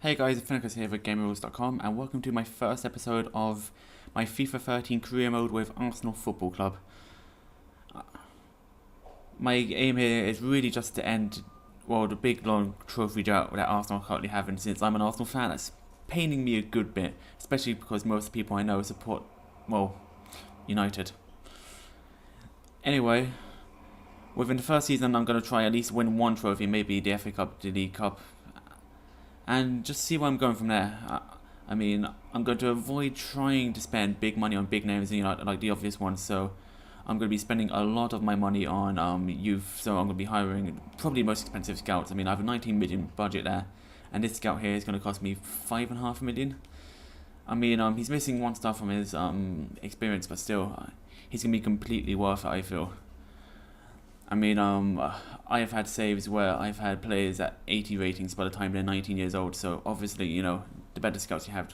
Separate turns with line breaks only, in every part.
Hey guys, Infernikus here for GamerRules.com and welcome to my first episode of my FIFA 13 career mode with Arsenal Football Club. My aim here is really just to end, the big long trophy drought that Arsenal are currently having, since I'm an Arsenal fan. That's paining me a good bit, especially because most people I know support, United. Anyway, within the first season I'm going to try at least win one trophy, maybe the FA Cup, the League Cup, and just see where I'm going from there. I'm going to avoid trying to spend big money on big names, like the obvious ones. So I'm going to be spending a lot of my money on youth. So I'm going to be hiring probably the most expensive scouts. I have a 19 million budget there, and this scout here is going to cost me 5.5 million. He's missing one star from his experience, but still, he's going to be completely worth it, I feel. I have had saves where I've had players at 80 ratings by the time they're 19 years old, so obviously, the better scouts you have,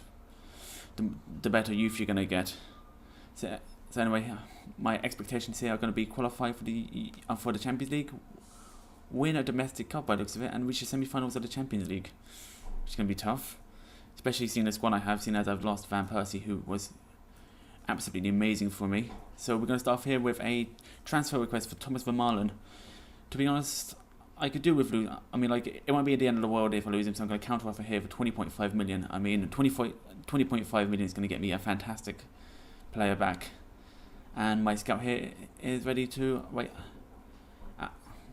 the better youth you're going to get. So anyway, my expectations here are going to be qualify for the Champions League, win a domestic cup by the looks of it, and reach the semi-finals of the Champions League, which is going to be tough, especially seeing the squad I have, seeing as I've lost Van Persie, who was absolutely amazing for me. So we're going to start off here with a transfer request for Thomas Vermaelen. To be honest, I could do with losing. It won't be at the end of the world if I lose him, so I'm going to counter offer here for 20.5 million. 20.5 million is going to get me a fantastic player back. And my scout here is ready to wait.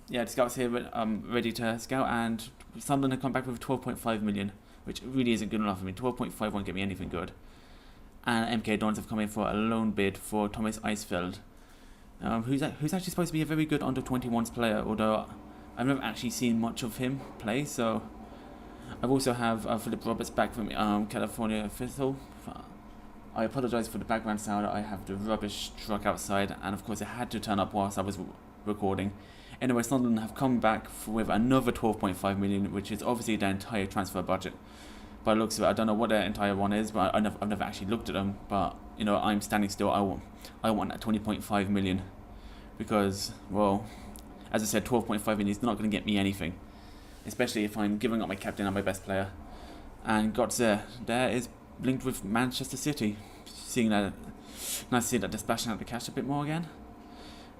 The scout's here ready to scout, and Sunderland have come back with 12.5 million, which really isn't good enough. 12.5 won't get me anything good. And MK Dons have come in for a loan bid for Thomas Eisfeld, who's actually supposed to be a very good under-21s player, although I've never actually seen much of him play. So I've also have Philip Roberts back from California Thistle. I apologise for the background sound. I have the rubbish truck outside, and of course it had to turn up whilst I was recording. Anyway, Sunderland have come back with another 12.5 million, which is obviously their entire transfer budget. By the looks of it, I don't know what their entire one is, but I've never actually looked at them. But I'm standing still. I want that 20.5 million because, as I said, 12.5 million is not going to get me anything, especially if I'm giving up my captain and my best player. And Götze there is linked with Manchester City. Seeing that, nice to see that they're splashing out the cash a bit more again.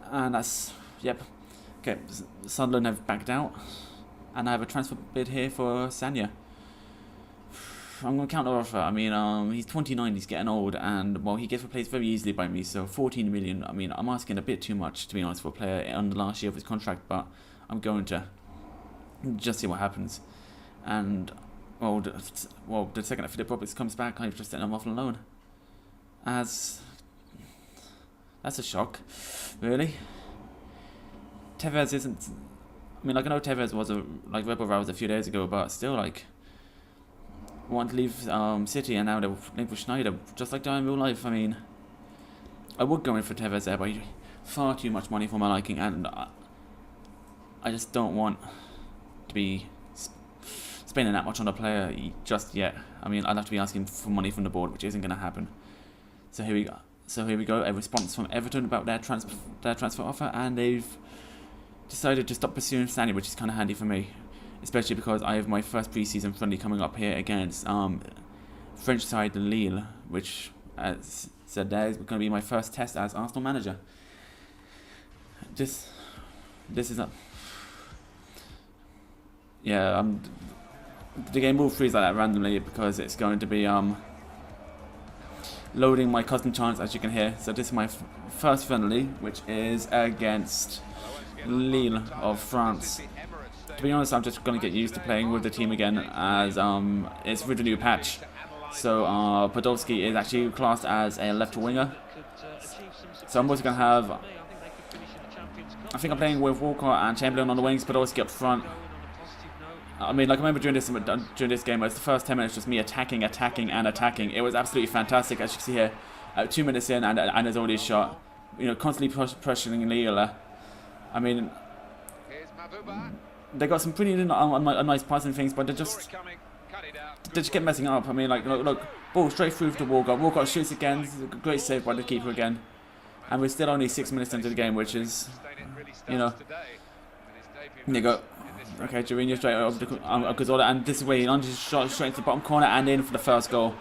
And that's okay. Sunderland have backed out, and I have a transfer bid here for Sanya. I'm going to counter offer. He's 29, he's getting old, and he gets replaced very easily by me, so 14 million. I'm asking a bit too much, to be honest, for a player on the last year of his contract, but I'm going to just see what happens. And the second that Philip Roberts comes back, I've just sent him off on loan. That's a shock, really. Tevez isn't. I know Tevez was a rebel rouse a few days ago, but still, want to leave City, and now they're linked with Schneider, just like they are in real life. I would go in for Tevez there, but far too much money for my liking, and I just don't want to be spending that much on a player just yet. I'd have to be asking for money from the board, which isn't going to happen. So here we go. A response from Everton about their transfer offer, and they've decided to stop pursuing Stanley, which is kind of handy for me, especially because I have my first pre-season friendly coming up here against French side Lille, which, as said there, is going to be my first test as Arsenal manager. This is a the game will freeze like that randomly because it's going to be loading my custom chance, as you can hear. So this is my first friendly, which is against Lille of France. To be honest, I'm just going to get used to playing with the team again, as it's with the new patch. So Podolski is actually classed as a left winger. So I'm also going to have, I think I'm playing with Walcott and Chamberlain on the wings, Podolski up front. I remember during this game, it was the first 10 minutes just me attacking. It was absolutely fantastic, as you can see here. 2 minutes in, and there's already a shot. Constantly pressuring Lille. They got some pretty nice passing things, but they just kept messing up. Look, ball straight through to Walcott. Walcott shoots again. Great save by the keeper again. And we're still only 6 minutes into the game, which is, you go. Okay, Jorginho straight over to Cazorla, and this is where he launches his shot straight into the bottom corner and in for the first goal.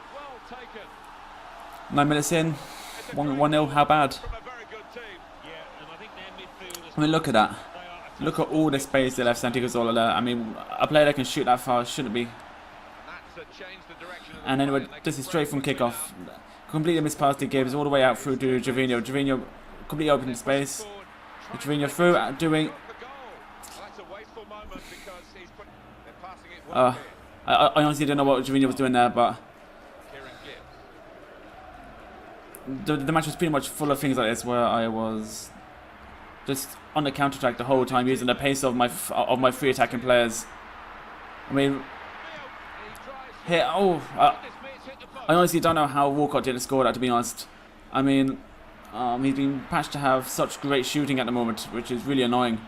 9 minutes in, 1-0, how bad? I mean, look at that. Look at all the space they left Santi Cazorla there. I mean, a player that can shoot that far shouldn't be. And anyway, this is straight from kickoff. Completely mispassed, he gives all the way out through to Jorginho. Jorginho completely open space. Jorginho through, doing... I honestly don't know what Jorginho was doing there, but... The match was pretty much full of things like this, where I was just on the counter-attack the whole time, using the pace of my free attacking players. I mean... Here, I honestly don't know how Walcott didn't score that, to be honest. I mean, he's been patched to have such great shooting at the moment, which is really annoying.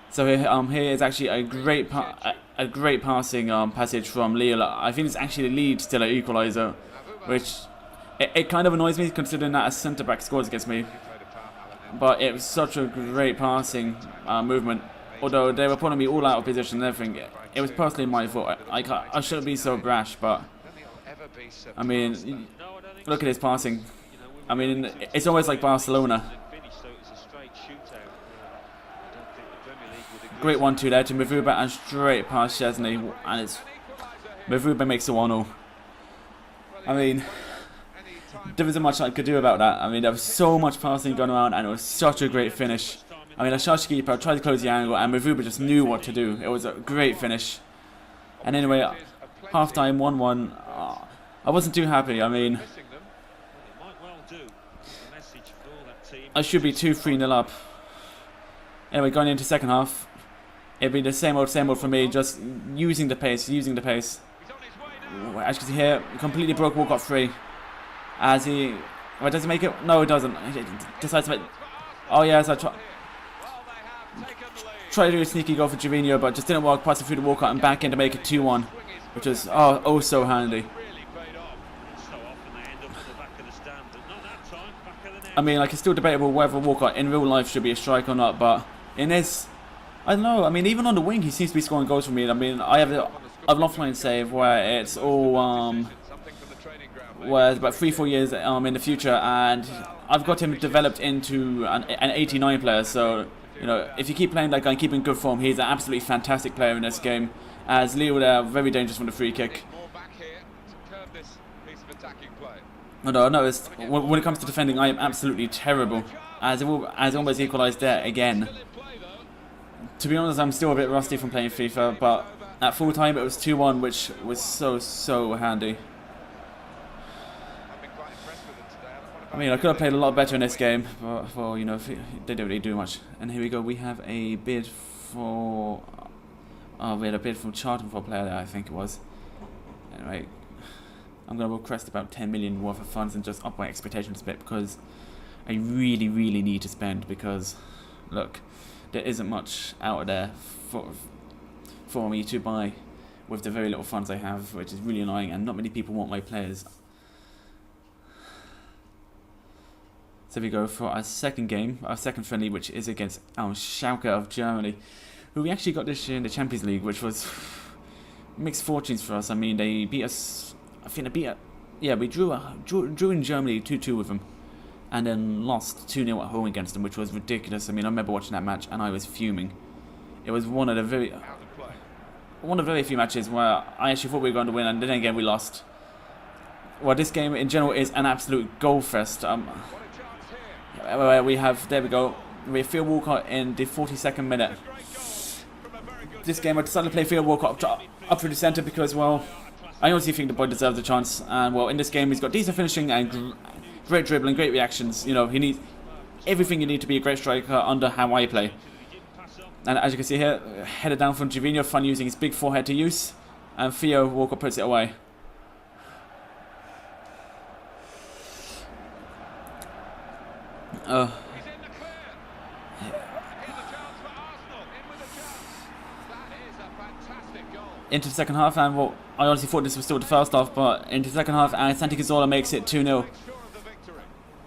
So here is actually a great passing passage from Lille. I think it's actually the lead still at equaliser, which it kind of annoys me considering that a centre back scores against me. But it was such a great passing movement. Although they were putting me all out of position and everything, it was personally my fault. I shouldn't be so brash, but I mean, look at his passing. I mean, it's almost like Barcelona. Great 1-2 there to Mavruba and straight past Chesney, and it's Mavruba makes a 1-0. I mean, there wasn't much I could do about that. I mean, there was so much passing going around, and it was such a great finish. I mean, Ashashi keeper tried to close the angle, and Mavruba just knew what to do. It was a great finish. And anyway, half time 1-1. I wasn't too happy. I mean, I should be 2-3-0 up. Anyway, going into second half, it'll be the same old for me, just using the pace. As you can see here, completely broke Walcott free. As he... Well, does he make it? No, it doesn't. He decides to make... Oh, yes, I try to do a sneaky goal for Jorginho, but just didn't work, passing through the Walcott and back in to make it 2-1, which was oh so handy. I mean, like, it's still debatable whether Walcott in real life should be a striker or not, but in this, I don't know. I mean, even on the wing, he seems to be scoring goals for me. I mean, I have an offline save where it's all where it's about 3-4 years in the future, and I've got him developed into an 89 player. So, you know, if you keep playing that guy and keep in good form, he's an absolutely fantastic player in this game. As Leo there, very dangerous from the free kick. Although I noticed when it comes to defending, I am absolutely terrible. As almost equalised there again. To be honest, I'm still a bit rusty from playing FIFA, but at full time it was 2-1, which was so handy. I mean, I could have played a lot better in this game, but well, you know, they didn't really do much. And here we go. We have a bid for... Oh, we had a bid from Charlton for a player there, I think it was. Anyway, I'm going to request about 10 million worth of funds and just up my expectations a bit, because I really need to spend, because, look, there isn't much out there for me to buy with the very little funds I have, which is really annoying, and not many people want my players. So we go for our second game, our second friendly, which is against Schalke of Germany, who we actually got this year in the Champions League, which was mixed fortunes for us. I mean, they beat us. I think they beat us. Yeah, we drew in Germany 2-2 with them, and then lost 2-0 at home against them, which was ridiculous. I mean, I remember watching that match and I was fuming. It was one of the very few matches where I actually thought we were going to win, and then again we lost. Well, this game in general is an absolute goal fest. We have, there we go, we have Theo Walcott in the 42nd minute. This game I decided to play Theo Walcott up through the centre because, well, I honestly think the boy deserves a chance. And, well, in this game he's got decent finishing and great dribbling, great reactions. You know, he needs everything you need to be a great striker under how I play. And as you can see here, headed down from Jorginho, fun using his big forehead to use. And Theo Walcott puts it away. Into the second half, and well, I honestly thought this was still the first half, but into the second half, and Santi Cazorla makes it 2-0.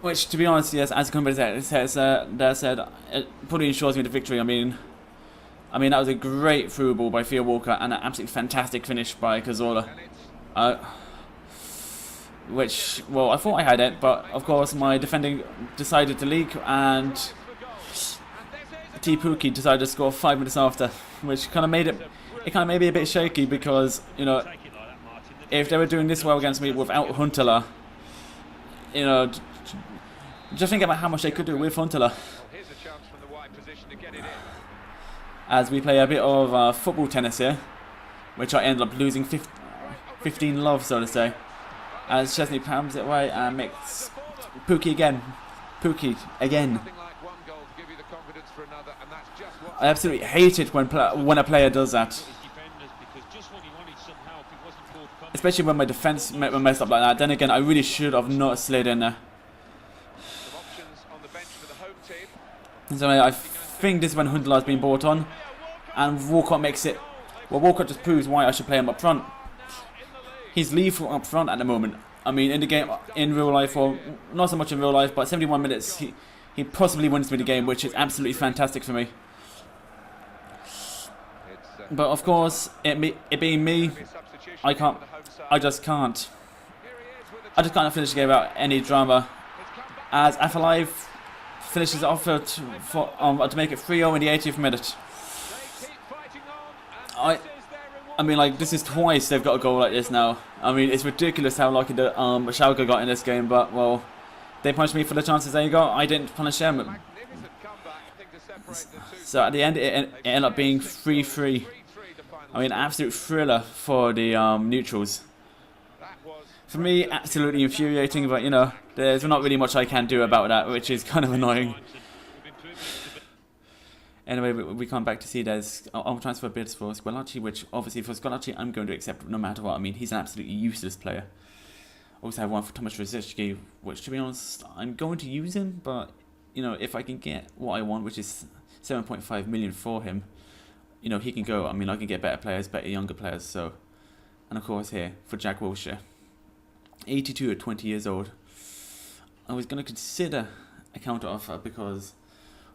Which, to be honest, yes, as the commentator said, it probably ensures me the victory. I mean, I mean, that was a great through ball by Theo Walker and an absolutely fantastic finish by Cazorla. Which, well, I thought I had it, but of course my defending decided to leak, and T. Pookie decided to score 5 minutes after, which kind of made it made me a bit shaky because, you know, if they were doing this well against me without Huntelaar, you know, just think about how much they could do with Huntelaar. As we play a bit of football tennis here, which I ended up losing 15 love, so to say. As Chesney pams it away and makes Pookie again. Pookie again. I absolutely hate it when a player does that. Especially when my defence messed up like that. Then again, I really should have not slid in there. So I think this is when Huntelaar's been brought on. And Walcott makes it. Well, Walcott just proves why I should play him up front. He's lethal up front at the moment. I mean, in the game, in real life, or not so much in real life, but 71 minutes, he possibly wins me the game, which is absolutely fantastic for me. But of course, it being me, I just can't finish the game without any drama. As Afalive finishes off to make it 3-0 in the 80th minute. I mean, like, this is twice they've got a goal like this now. I mean, it's ridiculous how lucky the Schalke got in this game, but, well, they punished me for the chances they got. I didn't punish them. So at the end, it ended up being 3-3. I mean, absolute thriller for the neutrals. For me, absolutely infuriating, but, you know, there's not really much I can do about that, which is kind of annoying. Anyway, we come back to see there's transfer bids for Squillaci, which obviously for Squillaci I'm going to accept no matter what. I mean, he's an absolutely useless player. Also have one for Tomasz Rosiecki, which to be honest, I'm going to use him, but, you know, if I can get what I want, which is 7.5 million for him, you know, he can go. I mean, I can get better players, better younger players, so. And of course here, for Jack Wilshere, 82 at 20 years old. I was going to consider a counter offer because,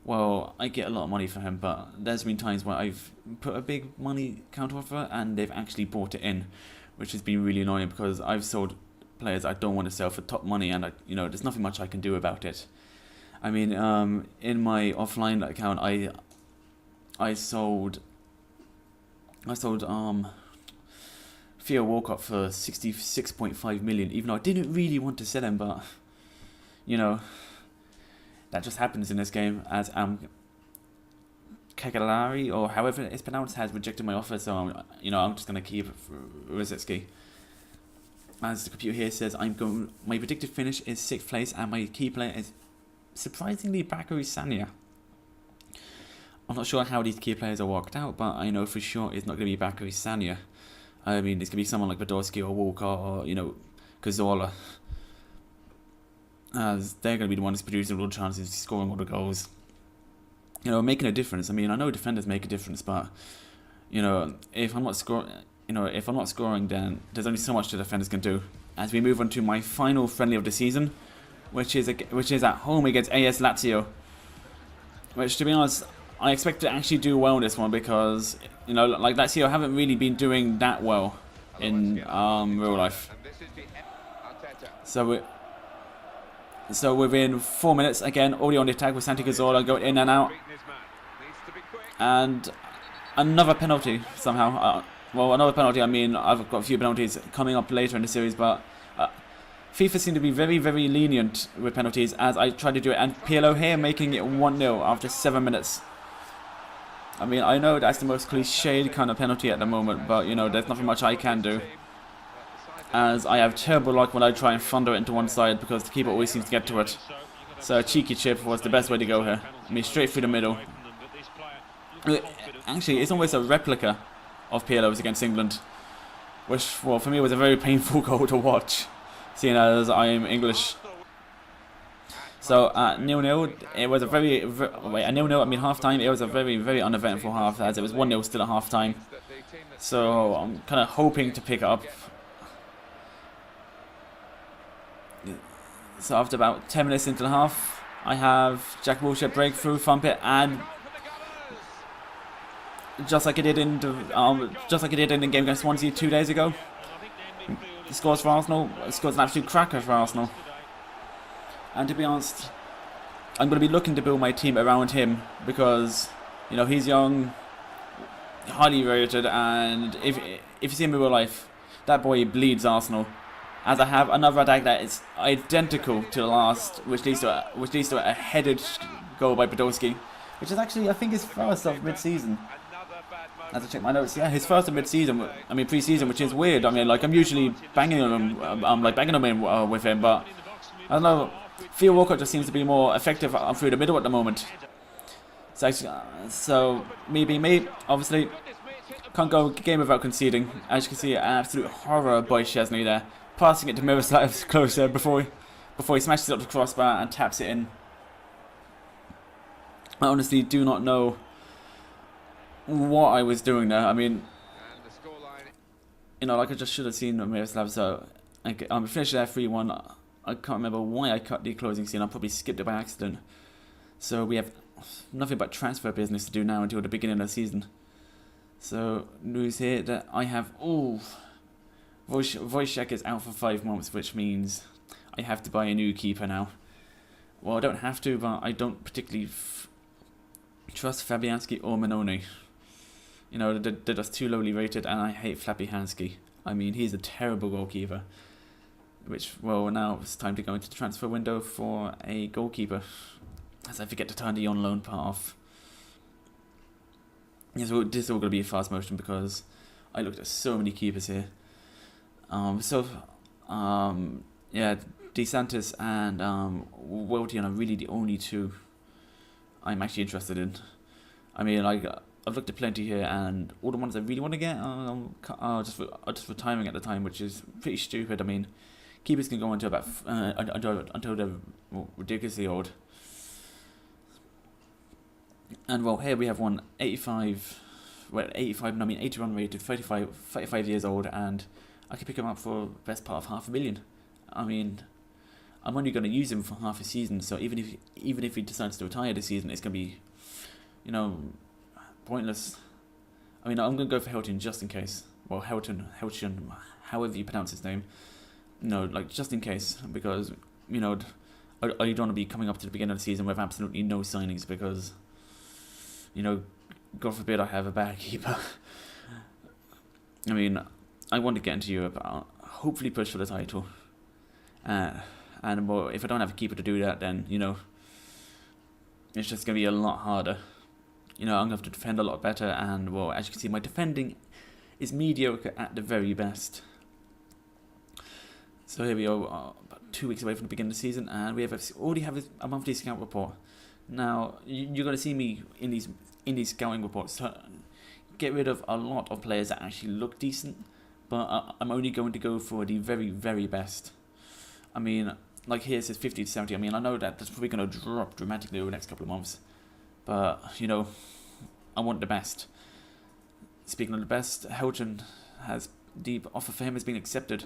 well, I get a lot of money for him, but there's been times where I've put a big money counter offer and they've actually brought it in, which has been really annoying because I've sold players I don't want to sell for top money, and you know, there's nothing much I can do about it. I mean, in my offline account, I sold Theo Walcott for 66.5 million, even though I didn't really want to sell him, but you know, that just happens in this game, as Cagliari, or however it's pronounced, has rejected my offer, so you know, I'm just gonna keep Rosiecki. As the computer here says, my predicted finish is 6th place, and my key player is surprisingly Bakary Sagna. I'm not sure how these key players are worked out, but I know for sure it's not going to be Bakary Sagna. I mean, it's going to be someone like Badorski or Walker or, you know, Cazorla. As they're going to be the ones producing all the chances, scoring all the goals. You know, making a difference. I mean, I know defenders make a difference, but, you know, if I'm not scoring, then there's only so much the defenders can do. As we move on to my final friendly of the season, which is at home against AS Lazio. Which, to be honest, I expect to actually do well in this one because, you know, like Lazio haven't really been doing that well in real life. So within 4 minutes, again, already on the attack with Santi Cazorla going in and out. And another penalty somehow. Well, another penalty, I mean, I've got a few penalties coming up later in the series, but FIFA seem to be very, very lenient with penalties as I try to do it. And PLO here making it 1-0 after 7 minutes. I mean, I know that's the most cliched kind of penalty at the moment, but, you know, there's nothing much I can do. As I have terrible luck when I try and thunder it into one side because the keeper always seems to get to it. So a cheeky chip was the best way to go here. I mean, straight through the middle. Actually, it's almost a replica of PLO's against England, which, well, for me was a very painful goal to watch, seeing as I am English. So at 0-0, it was a very, at 0-0, I mean half-time, it was a very, very uneventful half, as it was 1-0 still at half-time. So I'm kind of hoping to pick it up. So after about 10 minutes into the half, I have Jack Wilshere breakthrough, thump it, and just like it did in the game against Swansea 2 days ago. He scores for Arsenal. He scores an absolute cracker for Arsenal. And to be honest, I'm going to be looking to build my team around him because, you know, he's young, highly rated, and if you see him in real life, that boy bleeds Arsenal. As I have another attack that is identical to the last, which leads to a headed goal by Podolski, which is actually, I think, his first of mid-season. As I check my notes, yeah, his first of mid-season. I mean pre-season, which is weird. I mean, like, I'm usually banging on him, banging him in with him, but I don't know. Theo Walcott just seems to be more effective through the middle at the moment. So, actually, me being me, obviously, can't go a game without conceding. As you can see, an absolute horror by Szczesny there, passing it to Miroslav's closer before he smashes it up the crossbar and taps it in. I honestly do not know what I was doing there. I mean, you know, like, I just should have seen Miroslav. So I'm finished there 3-1. I can't remember why I cut the closing scene. I probably skipped it by accident. So we have nothing but transfer business to do now until the beginning of the season. So news here that I have Wojciech is out for 5 months, which means I have to buy a new keeper now. Well, I don't have to, but I don't particularly trust Fabianski or Manoni. You know, they're just too lowly rated, and I hate Fabianski. I mean, he's a terrible goalkeeper. Which, well, now it's time to go into the transfer window for a goalkeeper, as I forget to turn the on loan part off. Yes, well, this is all going to be a fast motion because I looked at so many keepers here. Yeah, DeSantis and Weltian are really the only two I'm actually interested in. I mean, like, I've looked at plenty here, and all the ones I really want to get are just for timing at the time, which is pretty stupid. I mean, keepers can go until about until they're ridiculously old. And well, here we have one 81 rated, 35 years old, and I could pick him up for the best part of $500,000. I mean, I'm only going to use him for half a season, so even if he decides to retire this season, it's going to be, you know, pointless. I mean, I'm going to go for Helton just in case. Well, Helton, however you pronounce his name. No, like, just in case, because, you know, I don't want to be coming up to the beginning of the season with absolutely no signings because, you know, God forbid I have a bad keeper. I mean, I want to get into Europe, hopefully push for the title. And well, if I don't have a keeper to do that, then, you know, it's just going to be a lot harder. You know, I'm going to have to defend a lot better, and, well, as you can see, my defending is mediocre at the very best. So here we are, about 2 weeks away from the beginning of the season, and we already have a monthly scout report. Now, you're going to see me in these scouting reports get rid of a lot of players that actually look decent, but I'm only going to go for the very, very best. I mean, like here it says 50 to 70. I mean, I know that that's probably going to drop dramatically over the next couple of months, but, you know, I want the best. Speaking of the best, Helton has the offer for him has been accepted.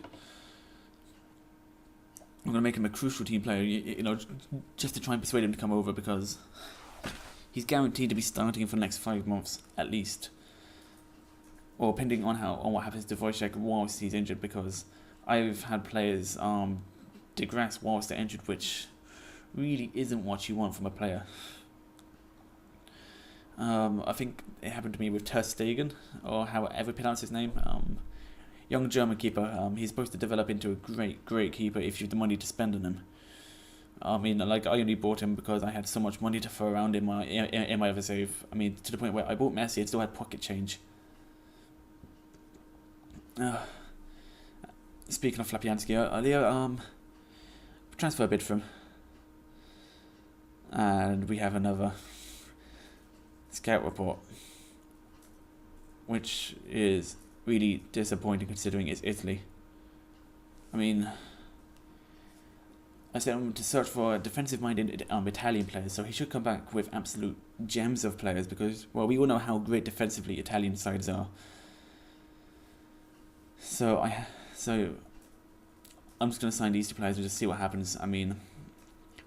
I'm going to make him a crucial team player, you know, just to try and persuade him to come over, because he's guaranteed to be starting for the next 5 months, at least. Or depending on what happens to Wojciech whilst he's injured, because I've had players digress whilst they're injured, which really isn't what you want from a player. I think it happened to me with Ter Stegen, or however you pronounce his name. Young German keeper. He's supposed to develop into a great keeper if you have the money to spend on him. I mean, like, I only bought him because I had so much money to throw around in my other save. I mean, to the point where I bought Messi and still had pocket change. Speaking of Fabianski, earlier, transfer bid for him, and we have another scout report, which is really disappointing considering it's Italy. I mean, I said I'm to search for defensive-minded Italian players, so he should come back with absolute gems of players, because, well, we all know how great defensively Italian sides are. So I'm just going to sign these two players and just see what happens. I mean,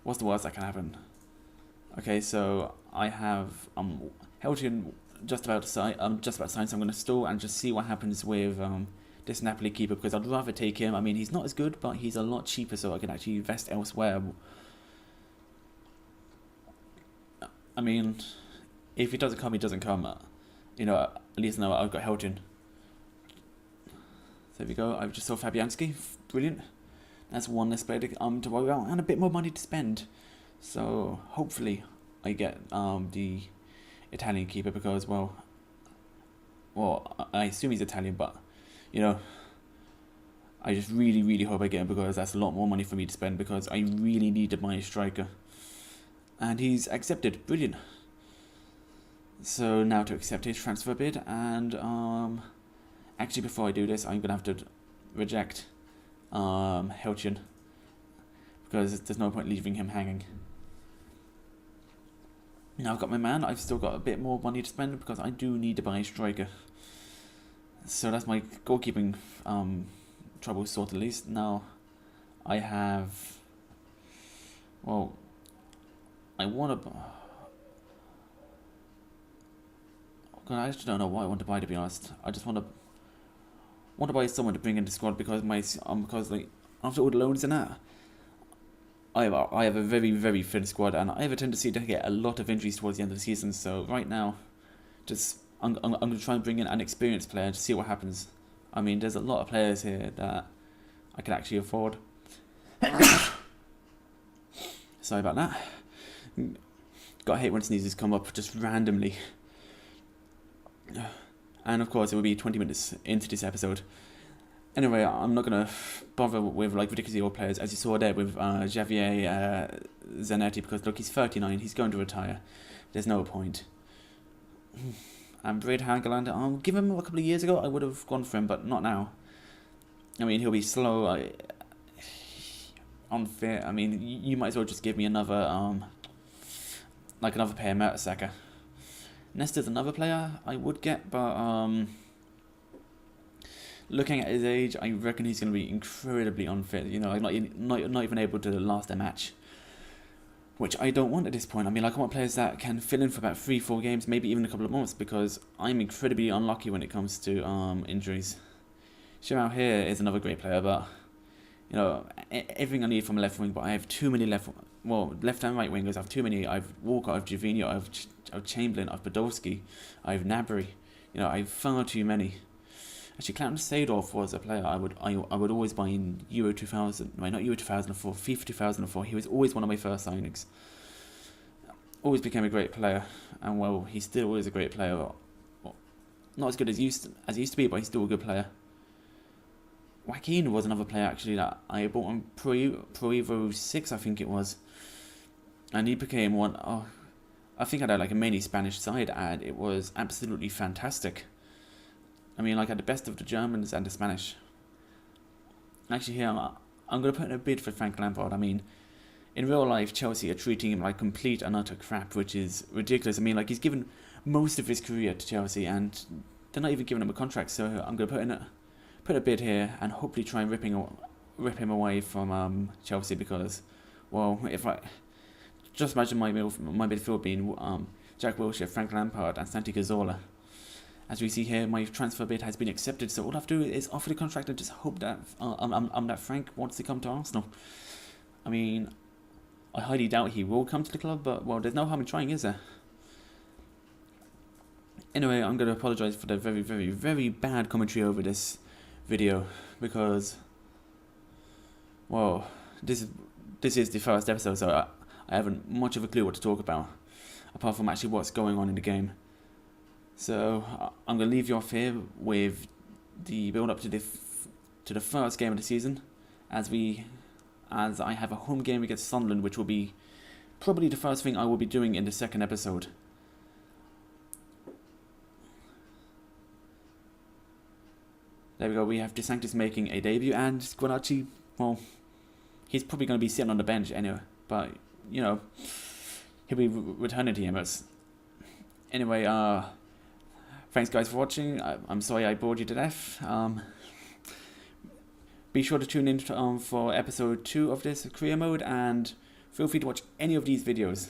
what's the worst that can happen? Okay, so I have Helton just about to sign. I'm just about to sign, so I'm going to stall and just see what happens with this Napoli keeper, because I'd rather take him. I mean, he's not as good, but he's a lot cheaper, so I can actually invest elsewhere. I mean, if he doesn't come, he doesn't come. You know, at least now I've got Helton. So there we go. I've just saw Fabianski. Brilliant. That's one less player to worry about, and a bit more money to spend. So hopefully I get the Italian keeper, because well, I assume he's Italian, but you know, I just really hope I get him, because that's a lot more money for me to spend, because I really need to buy a striker. And he's accepted. Brilliant. So now to accept his transfer bid, and actually before I do this, I'm gonna have to reject Helton, because there's no point leaving him hanging. Now I've got my man. I've still got a bit more money to spend, because I do need to buy a striker. So that's my goalkeeping trouble sorted at least. Now I have, well, I want to. I actually don't know what I want to buy, to be honest. I just want to buy someone to bring into the squad, because because like after all the loans and that, I have a very thin squad, and I have a tendency to get a lot of injuries towards the end of the season. So right now, just I'm going to try and bring in an experienced player to see what happens. I mean, there's a lot of players here that I can actually afford. Sorry about that. Gotta hate when sneezes come up just randomly. And of course, it will be 20 minutes into this episode. Anyway, I'm not going to bother with like ridiculously old players, as you saw there with Javier Zanetti, because look, he's 39, he's going to retire. There's no point. And Brad Hangeland, I'll give him a couple of years ago, I would have gone for him, but not now. I mean, he'll be slow, unfit. I mean, you might as well just give me another, like another player, Mertesacker. Nesta's another player I would get, but looking at his age, I reckon he's going to be incredibly unfit. You know, not even able to last a match, which I don't want at this point. I mean, like, I want players that can fill in for about 3-4 games, maybe even a couple of months, because I'm incredibly unlucky when it comes to injuries. Shirao here is another great player, but you know, everything I need from a left wing, but I have too many left and right wingers. I have too many. I've Walker, I've Gervinho, I've Chamberlain, I've Podolski, I've Gnabry. You know, I've far too many. Actually, Clarence Seedorf was a player I would always buy in Euro 2000. Right, not Euro 2004, FIFA 2004. He was always one of my first signings. Always became a great player, and well, he still is a great player. Well, not as good as he used to be, but he's still a good player. Joaquin was another player actually that I bought on Pro Evo 6, I think it was, and he became one. Oh, I think I had like a mainly Spanish side, and it was absolutely fantastic. I mean, like, I had the best of the Germans and the Spanish. Actually, here I'm going to put in a bid for Frank Lampard. I mean, in real life, Chelsea are treating him like complete and utter crap, which is ridiculous. I mean, like, he's given most of his career to Chelsea, and they're not even giving him a contract. So I'm going to put a bid here and hopefully try and rip him away from Chelsea, because, well, if I just imagine my midfield being Jack Wilshere, Frank Lampard, and Santi Cazorla. As we see here, my transfer bid has been accepted, so all I have to do is offer the contract and just hope that that Frank wants to come to Arsenal. I mean, I highly doubt he will come to the club, but well, there's no harm in trying, is there? Anyway, I'm going to apologise for the very bad commentary over this video, because, well, this is the first episode, so I haven't much of a clue what to talk about, apart from actually what's going on in the game. So I'm going to leave you off here with the build-up to the first game of the season, as I have a home game against Sunderland, which will be probably the first thing I will be doing in the second episode. There we go, we have De Sanctis making a debut, and Guaracci, well, he's probably going to be sitting on the bench anyway, but, you know, he'll be returning to Emirates. Anyway, thanks guys for watching. I'm sorry I bored you to death. Be sure to tune in for episode 2 of this career mode, and feel free to watch any of these videos.